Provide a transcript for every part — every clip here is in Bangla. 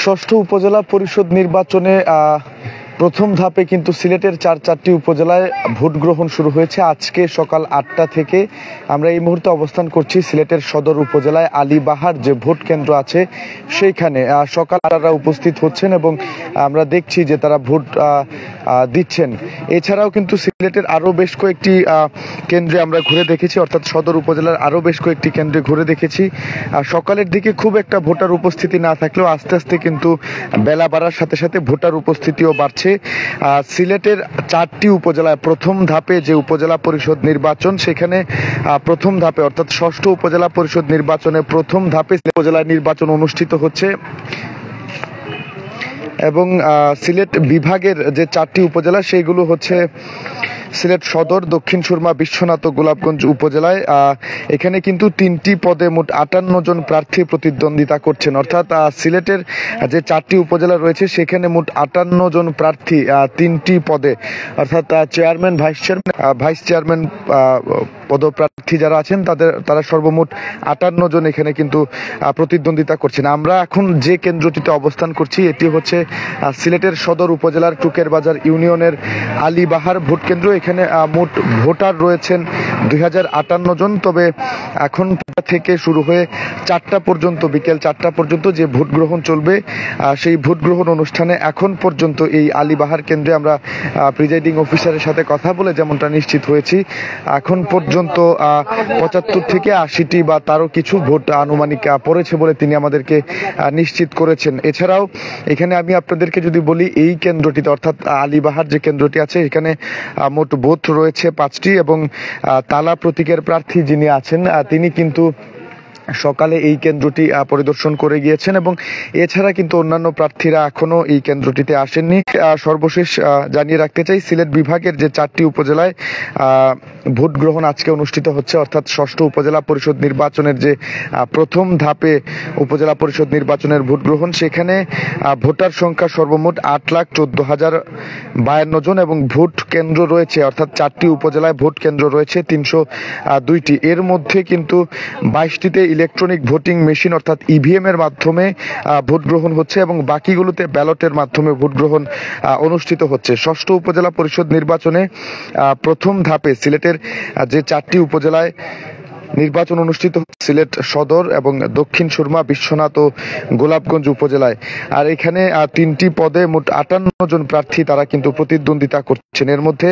ষষ্ঠ উপজেলা পরিষদ নির্বাচনে প্রথম ধাপে কিন্তু সিলেটের চারটি উপজেলায় ভোট গ্রহণ শুরু হয়েছে। আজকে সকাল 8টা থেকে আমরা এই মুহূর্তে অবস্থান করছি সিলেটের সদর উপজেলায় আলীবাহার যে ভোট কেন্দ্র আছে সেইখানে। সকাল 8টা উপস্থিত হচ্ছেন এবং আমরা দেখছি যে তারা ভোট দিচ্ছেন। এছাড়াও কিন্তু সিলেটের আরও বেশ কয়েকটি কেন্দ্রে আমরা ঘুরে দেখেছি, অর্থাৎ সদর উপজেলার আরও বেশ কয়েকটি কেন্দ্রে ঘুরে দেখেছি। সকালের দিকে খুব একটা ভোটার উপস্থিতি না থাকলেও আস্তে আস্তে কিন্তু বেলা বাড়ার সাথে সাথে ভোটার উপস্থিতিও বাড়ছে। সিলেটের 4টি উপজেলায় প্রথম ধাপে যে উপজেলা পরিষদ নির্বাচন, সেখানে প্রথম ধাপে অর্থাৎ ষষ্ঠ উপজেলা পরিষদ নির্বাচনে প্রথম ধাপে উপজেলা নির্বাচন অনুষ্ঠিত হচ্ছে এবং সিলেট বিভাগের যে 4টি উপজেলা সেইগুলো হচ্ছে সিলেট সদর, দক্ষিণ সুরমা, বিশ্বনাথ ও গোলাপগঞ্জ উপজেলায়। এখানে কিন্তু 3টি পদে মোট 58 জন প্রার্থী প্রতিদ্বন্দ্বিতা করছেন, অর্থাৎ সিলেটের যে 4টি উপজেলা রয়েছে সেখানে মোট 58 জন প্রার্থী 3টি পদে, অর্থাৎ চেয়ারম্যান, ভাইস চেয়ারম্যান পদপ্রার্থী যারা আছেন তারা সর্বমোট 58 জন এখানে কিন্তু প্রতিদ্বন্দ্বিতা করছেন। আমরা এখন যে কেন্দ্রটিতে অবস্থান করছি এটি হচ্ছে সিলেটের সদর উপজেলার টুকের বাজার ইউনিয়নের আলীবাহার ভোট কেন্দ্র। এখানে মোট ভোটার রয়েছেন 2058 জন। তবে এখন থেকে শুরু হয়ে 4টা পর্যন্ত, বিকেল 4টা পর্যন্ত যে ভোট গ্রহণ চলবে, সেই ভোট গ্রহণ অনুষ্ঠানে এখন পর্যন্ত এই আলীবাহার কেন্দ্রে আমরা প্রিজাইডিং অফিসারের সাথে কথা বলে যেমনটা নিশ্চিত হয়েছি, এখন পর্যন্ত 75 থেকে 80টি বা তারও কিছু ভোট আনুমানিক পড়েছে বলে তিনি আমাদেরকে নিশ্চিত করেছেন। এছাড়াও এখানে আমি আপনাদেরকে যদি বলি, এই কেন্দ্রটিতে অর্থাৎ আলীবাহার যে কেন্দ্রটি আছে এখানে মোট বুথ রয়েছে 5টি এবং তালা প্রতীকের প্রার্থী যিনি আছেন তিনি কিন্তু সকালে এই কেন্দ্রটি পরিদর্শন করে গিয়েছেন এবং এছাড়া কিন্তু অন্যান্য প্রার্থীরা এখনো এই কেন্দ্রটিতে আসেননি। সর্বশেষ জানিয়ে রাখতে চাই, সিলেট বিভাগের যে 4টি উপজেলায় ভোট গ্রহণ আজকে অনুষ্ঠিত হচ্ছে, অর্থাৎ ষষ্ঠ উপজেলা পরিষদ নির্বাচনের যে প্রথম ধাপে উপজেলা পরিষদ নির্বাচনের ভোট গ্রহণ, সেখানে ভোটার সংখ্যা সর্বমোট 8,14,052 জন এবং ভোট কেন্দ্র রয়েছে, অর্থাৎ 4টি উপজেলায় ভোট কেন্দ্র রয়েছে 302টি। এর মধ্যে কিন্তু 22টিতে ইলেকট্রনিক ভোটিং মেশিন অর্থাৎ ইভিএম এর মাধ্যমে ভোট গ্রহণ হচ্ছে এবং বাকিগুলোতে ব্যালটের মাধ্যমে ভোট গ্রহণ অনুষ্ঠিত হচ্ছে। ষষ্ঠ উপজেলা পরিষদ নির্বাচনে প্রথম ধাপে সিলেটের যে 4টি উপজেলায় নির্বাচন অনুষ্ঠিত সিলেট সদর এবং দক্ষিণ সুরমা, বিশ্বনাথ ও গোলাপগঞ্জ উপজেলায়। আর এখানে 3টি পদে মোট 58 জন প্রার্থী তারা কিন্তু প্রতিদ্বন্দ্বিতা করছেন। এর মধ্যে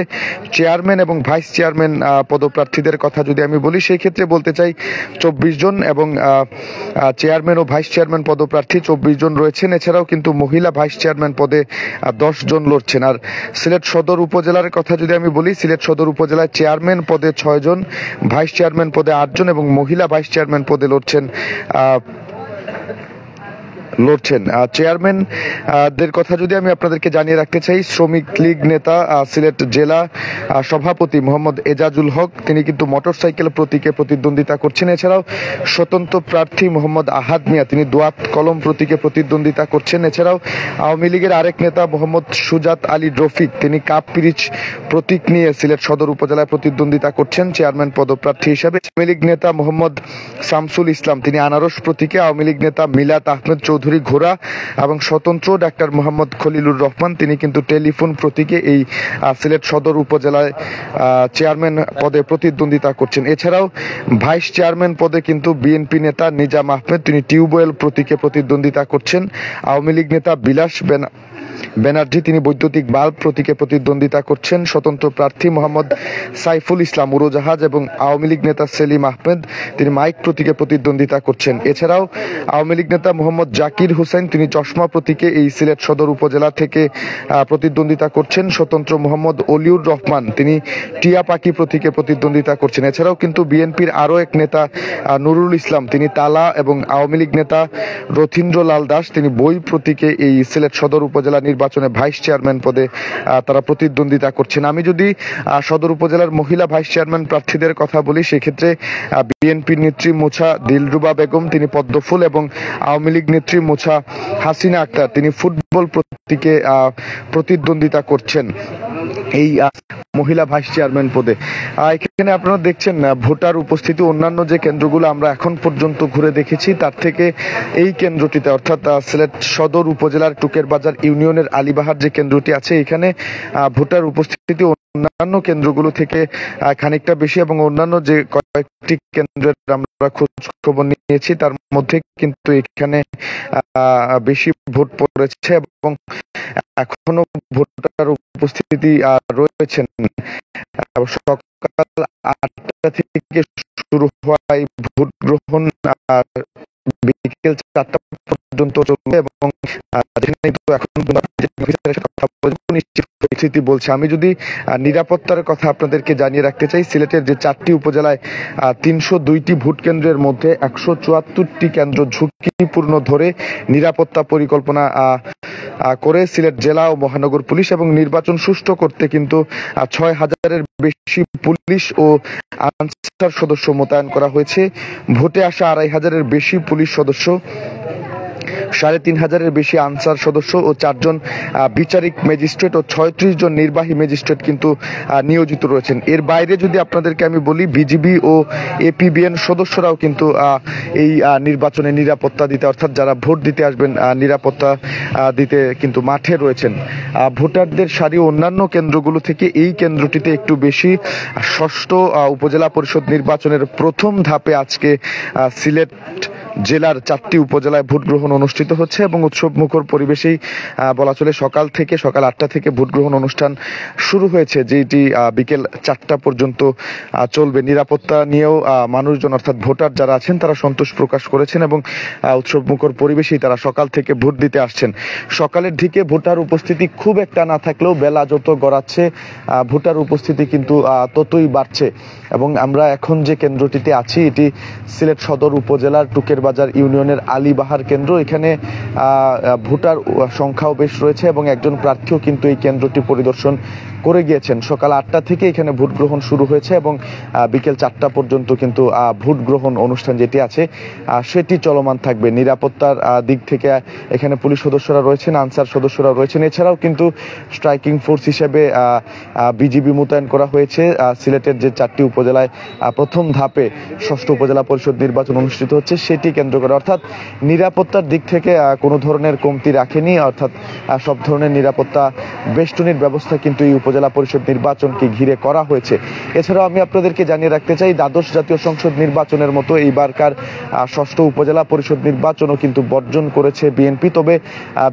চেয়ারম্যান এবং ভাইস চেয়ারম্যান পদপ্রার্থীদের কথা যদি আমি বলি, সেই ক্ষেত্রে বলতে চাই 24 জন এবং চেয়ারম্যান ও ভাইস চেয়ারম্যান পদপ্রার্থী 24 জন রয়েছেন। এছাড়াও কিন্তু মহিলা ভাইস চেয়ারম্যান পদে 10 জন লড়ছেন। আর সিলেট সদর উপজেলার কথা যদি আমি বলি, সিলেট সদর উপজেলায় চেয়ারম্যান পদে 6 জন, ভাইস চেয়ারম্যান পদে 8 জন এবং মহিলা ভাইস চেয়ারম্যান পদে লড়ছেন চেয়ারম্যানদের কথা যদি আমি আপনাদেরকে জানিয়ে রাখতে চাই, শ্রমিক লীগ নেতা সিলেট জেলা সভাপতি মোহাম্মদ এজাজুল হক তিনি কিন্তু মোটরসাইকেল প্রতীকে প্রতিদ্বন্দ্বিতা করছেন। এছাড়াও স্বতন্ত্র প্রার্থী মোহাম্মদ আহাদ মিয়া তিনি দোয়াত কলম প্রতীকে প্রতিদ্বন্দ্বিতা করছেন। এছাড়াও আওয়ামী লীগের আরেক নেতা মোহাম্মদ সুজাত আলী রফিক তিনি কাপ পিরিচ প্রতীক নিয়ে সিলেট সদর উপজেলায় প্রতিদ্বন্দ্বিতা করছেন চেয়ারম্যান পদপ্রার্থী হিসাবে। আওয়ামী লীগ নেতা মোহাম্মদ শামসুল ইসলাম তিনি আনারস প্রতীকে, আওয়ামী লীগ নেতা মিলাত আহমেদ চৌধুরী ঘোড়া এবং স্বতন্ত্র ডাক্তার মোহাম্মদ খলিলুর রহমান তিনি কিন্তু টেলিফোন প্রতীকে এই সিলেট সদর উপজেলায় চেয়ারম্যান পদে প্রতিদ্বন্দ্বিতা করছেন। এছাড়াও ভাইস চেয়ারম্যান পদে কিন্তু বিএনপি নেতা নিজাম আহমেদ তিনি টিউবওয়েল প্রতীকে প্রতিদ্বন্দ্বিতা করছেন। আওয়ামী লীগ নেতা বিলাস ব্যানার্জি তিনি বৈদ্যুতিক বাল্ব প্রতীকে প্রতিদ্বন্দ্বিতা করছেন। স্বতন্ত্র প্রার্থী মোহাম্মদ সাইফুল ইসলাম উড়োজাহাজ এবং আওয়ামী লীগ নেতা সেলিম আহমেদ তিনি মাইক প্রতীকে প্রতিদ্বন্দ্বিতা করছেন। এছাড়াও আওয়ামী লীগ নেতা মোহাম্মদ জাকির হোসেন তিনি চশমা প্রতীকে এই সিলেট সদর উপজেলা থেকে প্রতিদ্বন্দ্বিতা করছেন। স্বতন্ত্র মোহাম্মদ অলিউর রহমান তিনি টিয়া পাখি প্রতীকে প্রতিদ্বন্দ্বিতা করছেন। এছাড়াও কিন্তু বিএনপির আরও এক নেতা নুরুল ইসলাম তিনি তালা এবং আওয়ামী লীগ নেতা রথীন্দ্র লাল দাস তিনি বই প্রতীকে এই সিলেট সদর উপজেলা নির্বাচনে ভাইস চেয়ারম্যান পদে তারা প্রতিদ্বন্দ্বিতা করছেন। আমি যদি সদর উপজেলার মহিলা ভাইস চেয়ারম্যান প্রার্থীদের কথা বলি, সেক্ষেত্রে বিএনপি নেত্রী মোছা দিলরুবা বেগম তিনি পদ্মফুল এবং আওয়ামী লীগ নেত্রী মোছা হাসিনা আক্তার তিনি ফুটবল প্রতীকে প্রতিদ্বন্দ্বিতা করছেন। এই মহিলা ভাইস চেয়ারম্যান পদে। এখানে আপনারা দেখছেন ভোটার উপস্থিতি অন্যান্য যে কেন্দ্রগুলো আমরা এখন পর্যন্ত ঘুরে দেখেছি তার থেকে এই কেন্দ্রটিতে অর্থাৎ সিলেট সদর উপজেলার টুকের বাজার ইউনিয়নের আলীবাহার যে কেন্দ্রটি আছে এখানে ভোটার উপস্থিতি অন্যান্য কেন্দ্রগুলো থেকে খানিকটা বেশি এবং অন্যান্য যে কয়েকটি কেন্দ্রের আমরা খোঁজ খবর নিয়েছি তার মধ্যে কিন্তু এখানে বেশি ভোট পড়েছে এবং এখনো ভোটার উপস্থিতি রয়েছেন। সকাল 8টা থেকে শুরু হয় ভোট গ্রহণ বিকেল 4টা পর্যন্ত চলবে এবং পরিস্থিতি বলছে। আমি যদি নিরাপত্তার কথা আপনাদেরকে জানিয়ে রাখতে চাই, সিলেটের যে 4টি উপজেলায় 302টি ভোট কেন্দ্রের মধ্যে 174টি কেন্দ্র ঝুঁকিপূর্ণ ধরে নিরাপত্তা পরিকল্পনা করে সিলেট জেলা ও মহানগর পুলিশ এবং নির্বাচন সুষ্ঠু করতে কিন্তু 6000-এর বেশি পুলিশ ও আনসার সদস্য মোতায়েন করা হয়েছে। ভোটে আসা 2500-এর বেশি পুলিশ সদস্য, 3500-এর বেশি আনসার সদস্য ও 4 জন বিচারিক ম্যাজিস্ট্রেট ও 36 জন নির্বাহী ম্যাজিস্ট্রেট কিন্তু নিয়োজিত রয়েছেন। এর বাইরে যদি আপনাদেরকে আমি বলি, বিজিবি ও এপিবিএন সদস্যরাও কিন্তু এই নির্বাচনে নিরাপত্তা দিতে অর্থাৎ যারা ভোট দিতে আসবেন নিরাপত্তা দিতে কিন্তু মাঠে রয়েছেন। ভোটারদের সারি অন্যান্য কেন্দ্রগুলো থেকে এই কেন্দ্রটিতে একটু বেশি। 6ষ্ঠ উপজেলা পরিষদ নির্বাচনের প্রথম ধাপে আজকে সিলেট জেলার 4টি উপজেলায় ভোট গ্রহণ অনুষ্ঠিত হচ্ছে এবং উৎসব মুখর পরিবেশেই বলা চলে সকাল 8টা থেকে ভোট গ্রহণ অনুষ্ঠান শুরু হয়েছে, যেটি বিকেল 4টা পর্যন্ত চলবে। নিরাপত্তা নিয়েও মানুষজন অর্থাৎ ভোটার যারা আছেন তারা সন্তোষ প্রকাশ করেছেন এবং উৎসব মুখর পরিবেশেই তারা সকাল থেকে ভোট দিতে আসছেন। সকালের দিকে ভোটার উপস্থিতি খুব একটা না থাকলেও বেলা যত গড়াচ্ছে ভোটার উপস্থিতি কিন্তু ততই বাড়ছে এবং আমরা এখন যে কেন্দ্রটিতে আছি এটি সিলেট সদর উপজেলার টুকের বাজার ইউনিয়নের আলীবাহার কেন্দ্র। এখানে ভোটার সংখ্যাও বেশ রয়েছে এবং একজন প্রার্থীও কিন্তু এই কেন্দ্রটি পরিদর্শন করে গিয়েছেন। সকাল 8টা থেকে এখানে ভোট গ্রহণ শুরু হয়েছে এবং বিকেল 4টা পর্যন্ত কিন্তু ভোট গ্রহণ অনুষ্ঠান যেটি আছে সেটি চলমান থাকবে। নিরাপত্তার দিক থেকে এখানে পুলিশ সদস্যরা রয়েছেন, আনসার সদস্যরা রয়েছেন, এছাড়াও কিন্তু স্ট্রাইকিং ফোর্স হিসেবে বিজিবি মোতায়েন করা হয়েছে। সিলেটের যে 4টি উপজেলায় প্রথম ধাপে 6ষ্ঠ উপজেলা পরিষদ নির্বাচন অনুষ্ঠিত হচ্ছে সেটি কেন্দ্র করে অর্থাৎ নিরাপত্তার দিক থেকে কোনো ধরনের কমতি রাখেনি, অর্থাৎ সব ধরনের নিরাপত্তা বেষ্টনীর ব্যবস্থা কিন্তু এই উপজেলা পরিষদ নির্বাচনকে ঘিরে করা হয়েছে। এছাড়াও আমি আপনাদেরকে জানিয়ে রাখতে চাই, দ্বাদশ জাতীয় সংসদ নির্বাচনের মতো এইবারকার 6ষ্ঠ উপজেলা পরিষদ নির্বাচনও কিন্তু বর্জন করেছে বিএনপি। তবে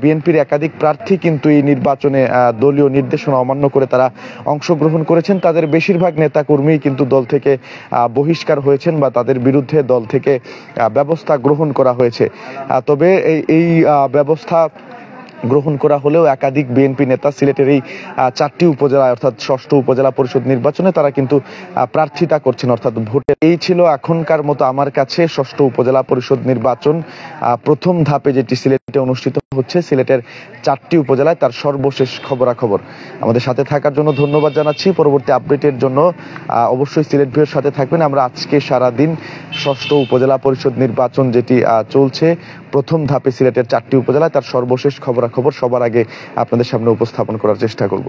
বিএনপির একাধিক প্রার্থী কিন্তু এই নির্বাচনে দলীয় নির্দেশনা অমান্য করে তারা অংশগ্রহণ করেছেন। তাদের বেশিরভাগ নেতাকর্মী কিন্তু দল থেকে বহিষ্কার হয়েছেন বা তাদের বিরুদ্ধে দল থেকে ব্যবস্থা গ্রহণ করা হয়েছে। তবে এই ব্যবস্থা গ্রহণ করা হলেও একাধিক বিএনপি নেতা সিলেটের এই 4টি উপজেলায় অর্থাৎ 6ষ্ঠ উপজেলা পরিষদ নির্বাচনে তারা কিন্তু প্রার্থিতা করছেন অর্থাৎ ভোটে। এই ছিল এখনকার মতো আমার কাছে 6ষ্ঠ উপজেলা পরিষদ নির্বাচন প্রথম ধাপে যেটি সিলেটে অনুষ্ঠিত হচ্ছে সিলেটের 4টি উপজেলায় তার সর্বশেষ খবরাখবর। আমাদের সাথে থাকার জন্য ধন্যবাদ জানাচ্ছি। পরবর্তী আপডেটের জন্য অবশ্যই সিলেট ভিউর সাথে থাকবেন। আমরা আজকে সারাদিন 6ষ্ঠ উপজেলা পরিষদ নির্বাচন যেটি চলছে প্রথম ধাপে সিলেটের 4টি উপজেলায় তার সর্বশেষ খবরাখবর সবার আগে আপনাদের সামনে উপস্থাপন করার চেষ্টা করব।